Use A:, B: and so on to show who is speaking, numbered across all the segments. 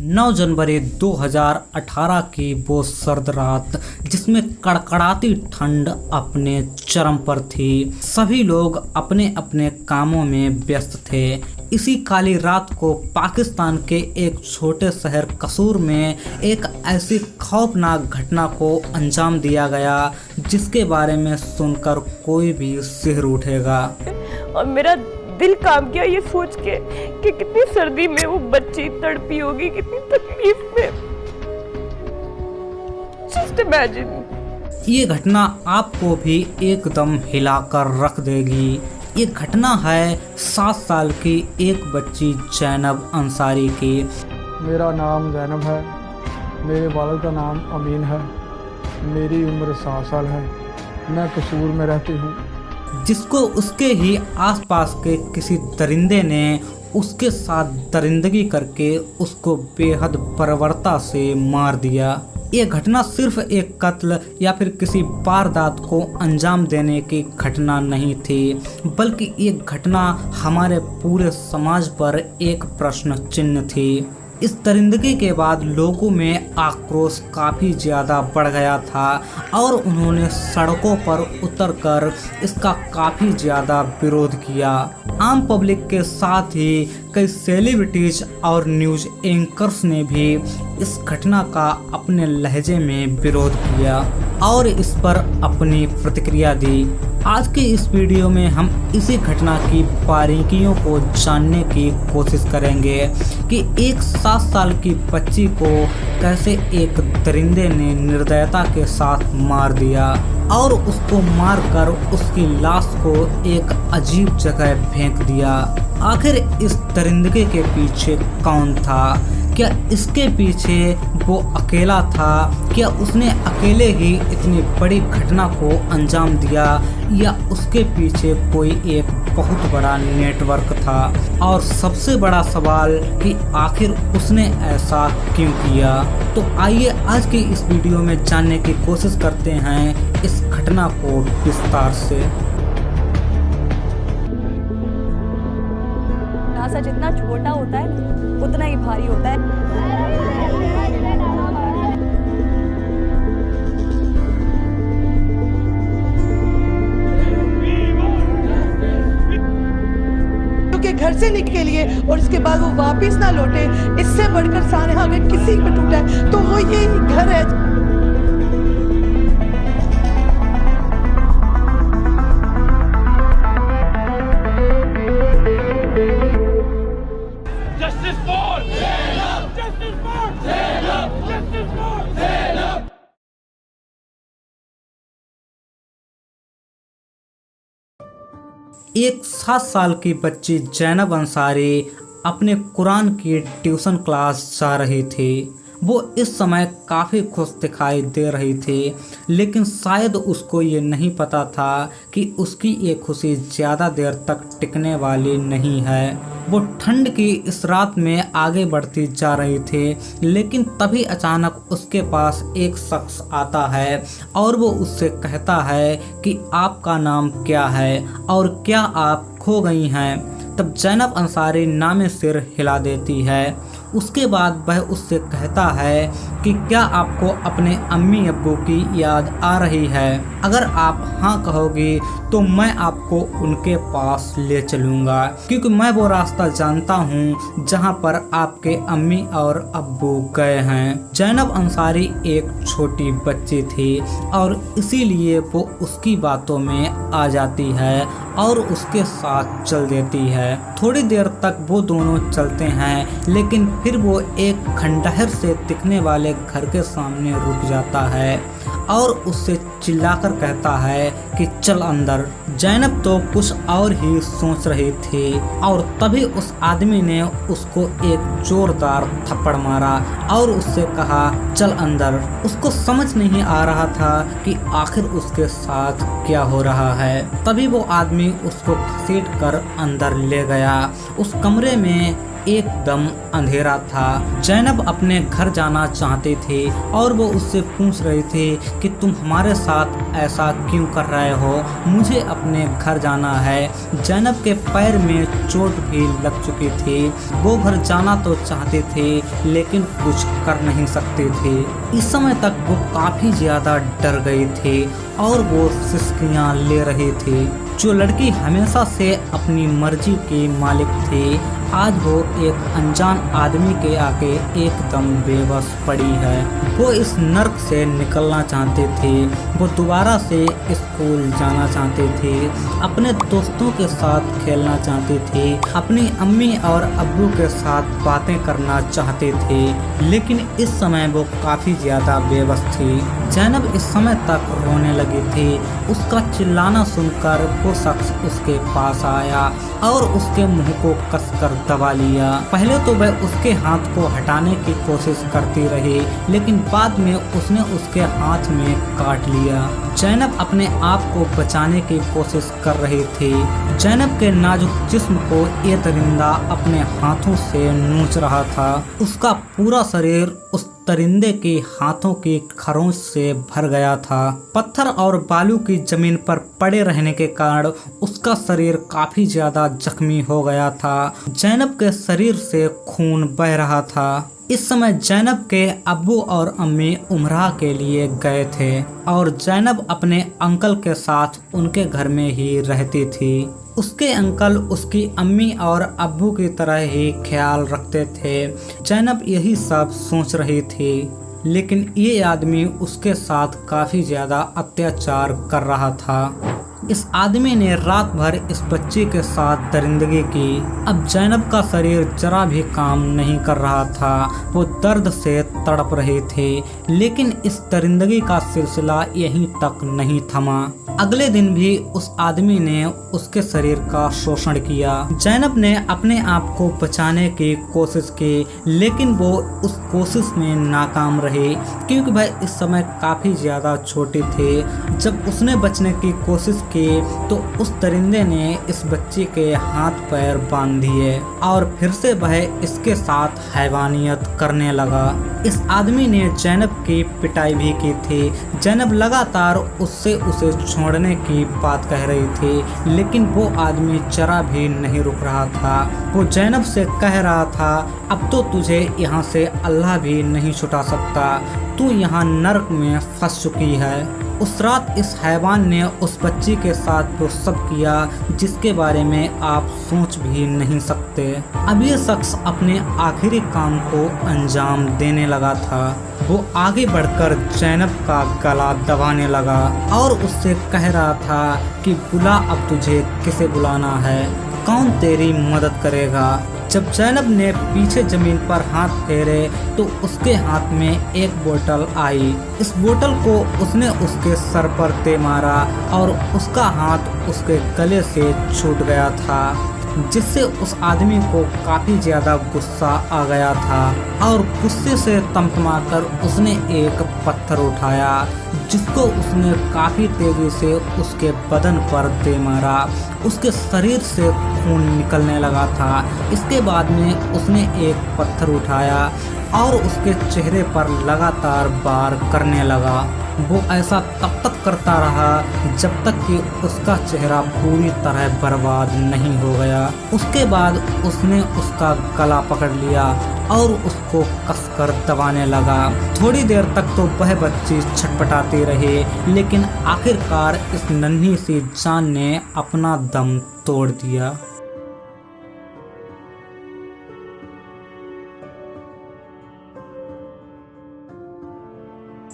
A: 9 जनवरी 2018 की वो सर्द रात जिसमें कड़कड़ाती ठंड अपने चरम पर थी। सभी लोग अपने अपने कामों में व्यस्त थे। इसी काली रात को पाकिस्तान के एक छोटे शहर कसूर में एक ऐसी खौफनाक घटना को अंजाम दिया गया जिसके बारे में सुनकर कोई भी सिहर उठेगा।
B: और मेरा दिल काम किया ये सोच के कि कितनी सर्दी में वो बच्ची तड़पी होगी, कितनी तकलीफ में। Just imagine।
A: ये घटना आपको भी एकदम हिलाकर रख देगी। ये घटना है 7 साल की एक बच्ची जैनब अंसारी की।
C: मेरा नाम जैनब है, मेरे वालिद का नाम अमीन है, मेरी उम्र 7 साल है, मैं कसूर में रहती हूँ।
A: जिसको उसके ही आसपास के किसी दरिंदे ने उसके साथ दरिंदगी करके उसको बेहद बर्बरता से मार दिया। ये घटना सिर्फ एक कत्ल या फिर किसी वारदात को अंजाम देने की घटना नहीं थी, बल्कि ये घटना हमारे पूरे समाज पर एक प्रश्न चिन्ह थी। इस दरिंदगी के बाद लोगों में आक्रोश काफ़ी ज़्यादा बढ़ गया था और उन्होंने सड़कों पर उतरकर इसका काफ़ी ज़्यादा विरोध किया। आम पब्लिक के साथ ही कई सेलिब्रिटीज और न्यूज़ एंकर्स ने भी इस घटना का अपने लहजे में विरोध किया और इस पर अपनी प्रतिक्रिया दी। आज के इस वीडियो में हम इसी घटना की बारीकियों को जानने की कोशिश करेंगे कि एक 7 साल की बच्ची को कैसे एक दरिंदे ने निर्दयता के साथ मार दिया और उसको मारकर उसकी लाश को एक अजीब जगह फेंक दिया। आखिर इस दरिंदगी के पीछे कौन था? क्या इसके पीछे वो अकेला था? क्या उसने अकेले ही इतनी बड़ी घटना को अंजाम दिया या उसके पीछे कोई एक बहुत बड़ा नेटवर्क था? और सबसे बड़ा सवाल कि आखिर उसने ऐसा क्यों किया? तो आइए आज की इस वीडियो में जानने की कोशिश करते हैं इस घटना को विस्तार से।
B: नासा जितना छोटा होता है उतना ही भारी होता है।
D: क्योंकि घर से निकलिए और इसके बाद वो वापस ना लौटे, इससे बढ़कर सारे हमें किसी पे टूटा है तो वो ये घर है।
A: एक 7 साल की बच्ची जैनब अंसारी अपने कुरान की ट्यूशन क्लास जा रही थी। वो इस समय काफ़ी खुश दिखाई दे रही थी, लेकिन शायद उसको ये नहीं पता था कि उसकी ये खुशी ज़्यादा देर तक टिकने वाली नहीं है। वो ठंड की इस रात में आगे बढ़ती जा रही थी, लेकिन तभी अचानक उसके पास एक शख्स आता है और वो उससे कहता है कि आपका नाम क्या है और क्या आप खो गई हैं? तब जैनब अंसारी नामे सिर हिला देती है। उसके बाद वह उससे कहता है कि क्या आपको अपने अम्मी अब्बू की याद आ रही है? अगर आप हाँ कहोगी तो मैं आपको उनके पास ले चलूँगा, क्योंकि मैं वो रास्ता जानता हूँ जहाँ पर आपके अम्मी और अब्बू गए हैं। जैनब अंसारी एक छोटी बच्ची थी और इसीलिए वो उसकी बातों में आ जाती है और उसके साथ चल देती है। थोड़ी देर तक वो दोनों चलते हैं, लेकिन फिर वो एक खंडहर से दिखने वाले घर के सामने रुक जाता है और उससे चिल्लाकर कहता है कि चल अंदर। जैनब तो कुछ और ही सोच रही थी और तभी उस आदमी ने उसको एक जोरदार थप्पड़ मारा और उससे कहा चल अंदर। उसको समझ नहीं आ रहा था कि आखिर उसके साथ क्या हो रहा है। तभी वो आदमी उसको घसीट कर अंदर ले गया। उस कमरे में एकदम अंधेरा था। जैनब अपने घर जाना चाहते थे और वो उससे पूछ रहे थे कि तुम हमारे साथ ऐसा क्यों कर रहे हो, मुझे अपने घर जाना है। जैनब के पैर में चोट भी लग चुकी थी। वो घर जाना तो चाहते थे लेकिन कुछ कर नहीं सकते थे। इस समय तक वो काफी ज्यादा डर गए थे और वो सिसकियां ले रहे थे। जो लड़की हमेशा से अपनी मर्जी के मालिक थे, आज वो एक अनजान आदमी के आगे एकदम बेबस पड़ी है। वो इस नर्क से निकलना चाहते थे। वो दोबारा से स्कूल जाना चाहते थे, अपने दोस्तों के साथ खेलना चाहते थे, अपनी अम्मी और अब्बू के साथ बातें करना चाहते थे। लेकिन इस समय वो काफी ज्यादा बेबस थी। जैनब इस समय तक रोने लगी थी। उसका चिल्लाना सुनकर वो शख्स उसके पास आया और उसके मुंह को कसकर दबा लिया। पहले तो वह उसके हाथ को हटाने की कोशिश करती रही, लेकिन बाद में उसने उसके हाथ में काट लिया। जैनब अपने आप को बचाने की कोशिश कर रही थी। जैनब के नाजुक जिस्म को ये दरिंदा अपने हाथों से नोच रहा था। उसका पूरा शरीर उस दरिंदे के हाथों की खरोंच से भर गया था। पत्थर और बालू की जमीन पर पड़े रहने के कारण उसका शरीर काफी ज्यादा जख्मी हो गया था। जैनब के शरीर से खून बह रहा था। इस समय जैनब के अब्बू और अम्मी उमरा के लिए गए थे और जैनब अपने अंकल के साथ उनके घर में ही रहती थी। उसके अंकल उसकी अम्मी और अब्बू की तरह ही ख्याल रखते थे। जैनब यही सब सोच रही थी, लेकिन ये आदमी उसके साथ काफी ज्यादा अत्याचार कर रहा था। इस आदमी ने रात भर इस बच्ची के साथ दरिंदगी की। अब जैनब का शरीर जरा भी काम नहीं कर रहा था। वो दर्द से तड़प रहे थे, लेकिन इस दरिंदगी का सिलसिला यहीं तक नहीं थमा। अगले दिन भी उस आदमी ने उसके शरीर का शोषण किया। जैनब ने अपने आप को बचाने की कोशिश की, लेकिन वो उस कोशिश में नाकाम रही, क्योंकि वह इस समय काफी ज्यादा छोटे थे। जब उसने बचने की कोशिश की तो उस दरिंदे ने इस बच्ची के हाथ पैर बांध दिए और फिर से वह इसके साथ हैवानियत करने लगा। इस आदमी ने जैनब की पिटाई भी की थी। जैनब लगातार उससे उसे छोड़ने की बात कह रही थी, लेकिन वो आदमी जरा भी नहीं रुक रहा था। वो जैनब से कह रहा था, अब तो तुझे यहाँ से अल्लाह भी नहीं छुटा सकता, तू यहाँ नर्क में फंस चुकी है। उस रात इस हैवान ने उस बच्ची के साथ वो सब किया जिसके बारे में आप सोच भी नहीं सकते। अब ये शख्स अपने आखिरी काम को अंजाम देने लगा था। वो आगे बढ़कर जैनब का गला दबाने लगा और उससे कह रहा था कि बुला, अब तुझे किसे बुलाना है, कौन तेरी मदद करेगा। जब जैनब ने पीछे जमीन पर हाथ फेरे तो उसके हाथ में एक बोतल आई। इस बोतल को उसने उसके सर पर दे मारा और उसका हाथ उसके गले से छूट गया था, जिससे उस आदमी को काफी ज्यादा गुस्सा आ गया था और गुस्से से तमतमाकर उसने एक पत्थर उठाया, जिसको उसने काफी तेजी से उसके बदन पर दे मारा। उसके शरीर से खून निकलने लगा था। इसके बाद में उसने एक पत्थर उठाया और उसके चेहरे पर लगातार वार करने लगा। वो ऐसा तब तक करता रहा जब तक कि उसका चेहरा पूरी तरह बर्बाद नहीं हो गया। उसके बाद उसने उसका गला पकड़ लिया और उसको कसकर दबाने लगा। थोड़ी देर तक तो वह बच्ची छटपटाती रही, लेकिन आखिरकार इस नन्ही सी जान ने अपना दम तोड़ दिया।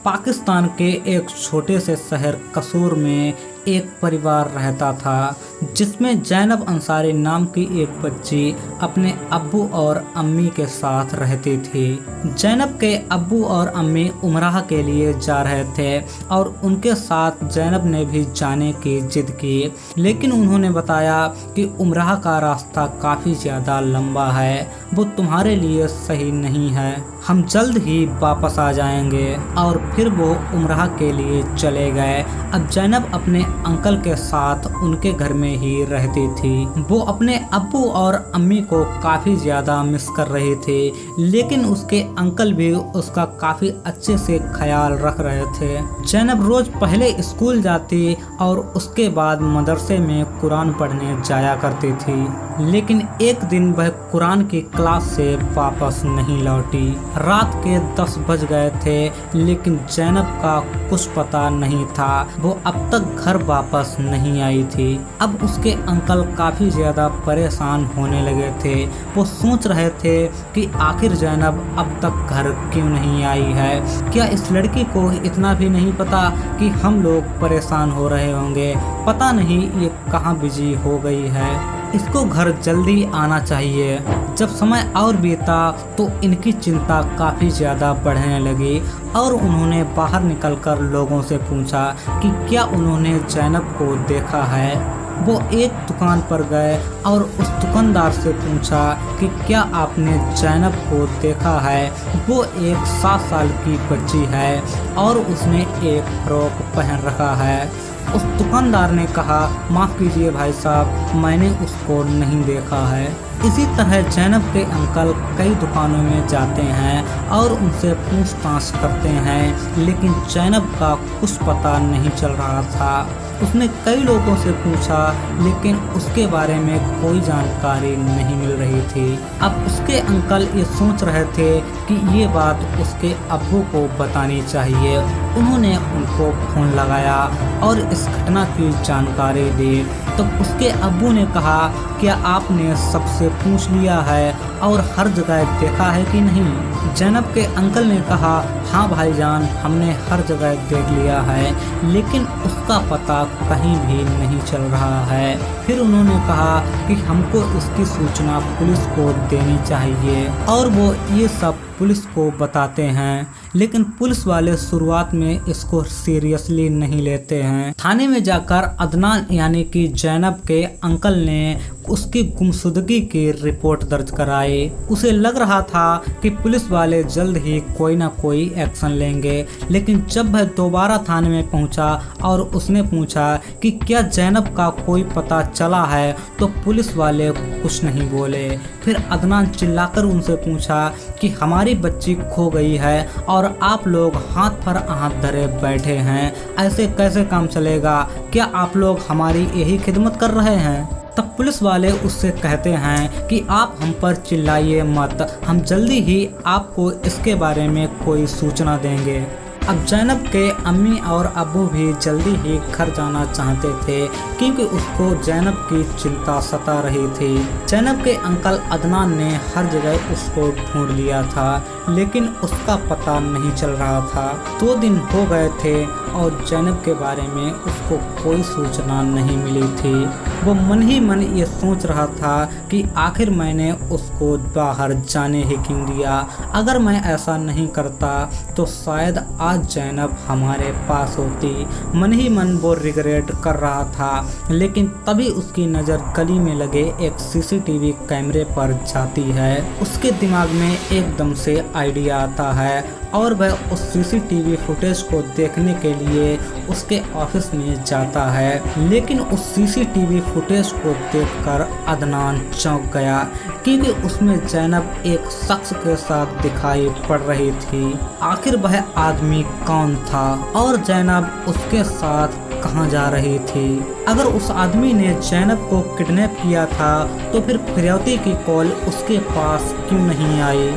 A: पाकिस्तान के एक छोटे से शहर कसूर में एक परिवार रहता था, जिसमें जैनब अंसारी नाम की एक बच्ची अपने अब्बू और अम्मी के साथ रहती थी। जैनब के अब्बू और अम्मी उमराह के लिए जा रहे थे और उनके साथ जैनब ने भी जाने की जिद की, लेकिन उन्होंने बताया कि उमराह का रास्ता काफ़ी ज़्यादा लंबा है, वो तुम्हारे लिए सही नहीं है, हम जल्द ही वापस आ जाएंगे। और फिर वो उमराह के लिए चले गए। अब जैनब अपने अंकल के साथ उनके घर में ही रहती थी। वो अपने अब्बू और अम्मी को काफ़ी ज़्यादा मिस कर रही थी, लेकिन उसके अंकल भी उसका काफ़ी अच्छे से ख्याल रख रहे थे। जैनब रोज़ पहले स्कूल जाती और उसके बाद मदरसे में कुरान पढ़ने जाया करती थी, लेकिन एक दिन वह कुरान की क्लास से वापस नहीं लौटी। रात के 10 बज गए थे, लेकिन जैनब का कुछ पता नहीं था। वो अब तक घर वापस नहीं आई थी। अब उसके अंकल काफ़ी ज़्यादा परेशान होने लगे थे। वो सोच रहे थे कि आखिर जैनब अब तक घर क्यों नहीं आई है। क्या इस लड़की को इतना भी नहीं पता कि हम लोग परेशान हो रहे होंगे? पता नहीं ये कहाँ बिजी हो गई है। इसको घर जल्दी आना चाहिए। जब समय और बीता तो इनकी चिंता काफ़ी ज़्यादा बढ़ने लगी और उन्होंने बाहर निकलकर लोगों से पूछा कि क्या उन्होंने जैनब को देखा है। वो एक दुकान पर गए और उस दुकानदार से पूछा कि क्या आपने जैनब को देखा है। वो एक 7 साल की बच्ची है और उसने एक फ्रॉक पहन रखा है। उस दुकानदार ने कहा, माफ़ कीजिए भाई साहब, मैंने उसको नहीं देखा है। इसी तरह जैनब के अंकल कई दुकानों में जाते हैं और उनसे पूछताछ करते हैं, लेकिन जैनब का कुछ पता नहीं चल रहा था। उसने कई लोगों से पूछा, लेकिन उसके बारे में कोई जानकारी नहीं मिल रही थी। अब उसके अंकल ये सोच रहे थे कि ये बात उसके अब्बू को बतानी चाहिए। उन्होंने उनको फ़ोन लगाया और इस घटना की जानकारी दी। तो उसके अब्बू ने कहा, क्या आपने सबसे पूछ लिया है और हर जगह देखा है कि नहीं? जैनब के अंकल ने कहा, हाँ भाईजान, हमने हर जगह देख लिया है, लेकिन उसका पता कहीं भी नहीं चल रहा है। फिर उन्होंने कहा कि हमको इसकी सूचना पुलिस को देनी चाहिए और वो ये सब पुलिस को बताते हैं, लेकिन पुलिस वाले शुरुआत में इसको सीरियसली नहीं लेते हैं। थाने में जाकर अदनान यानी कि जैनब के अंकल ने उसकी गुमशुदगी की रिपोर्ट दर्ज कराई। उसे लग रहा था कि पुलिस वाले जल्द ही कोई ना कोई एक्शन लेंगे, लेकिन जब वह दोबारा थाने में पहुंचा और उसने पूछा कि क्या जैनब का कोई पता चला है, तो पुलिस वाले कुछ नहीं बोले। फिर अदनान चिल्लाकर उनसे पूछा कि हमारी बच्ची खो गई है और आप लोग हाथ पर हाथ धरे बैठे हैं, ऐसे कैसे काम चलेगा? क्या आप लोग हमारी यही खिदमत कर रहे हैं? तब पुलिस वाले उससे कहते हैं कि आप हम पर चिल्लाइए मत, हम जल्दी ही आपको इसके बारे में कोई सूचना देंगे। अब जैनब के अम्मी और अब्बू भी जल्दी ही घर जाना चाहते थे, क्योंकि उसको जैनब की चिंता सता रही थी। जैनब के अंकल अदनान ने हर जगह उसको ढूंढ लिया था, लेकिन उसका पता नहीं चल रहा था। 2 दिन हो गए थे और जैनब के बारे में उसको कोई सूचना नहीं मिली थी। वो मन ही मन ये सोच रहा था कि आखिर मैंने उसको बाहर जाने ही क्यों दिया। अगर मैं ऐसा नहीं करता तो शायद आज जैनब हमारे पास होती। मन ही मन वो रिग्रेट कर रहा था, लेकिन तभी उसकी नज़र गली में लगे एक सीसीटीवी कैमरे पर जाती है। उसके दिमाग में एकदम से आइडिया आता है और वह उस सीसीटीवी फुटेज को देखने के लिए उसके ऑफिस में जाता है। लेकिन उस सीसीटीवी फुटेज को देखकर अदनान चौंक गया, क्योंकि उसमें जैनब एक शख्स के साथ दिखाई पड़ रही थी। आखिर वह आदमी कौन था और जैनब उसके साथ कहां जा रही थी? अगर उस आदमी ने जैनब को किडनैप किया था तो फिर फिरौती की कॉल उसके पास क्यों नहीं आई?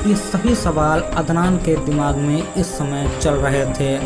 A: ये सभी सवाल अदनान के दिमाग में इस समय चल रहे थे।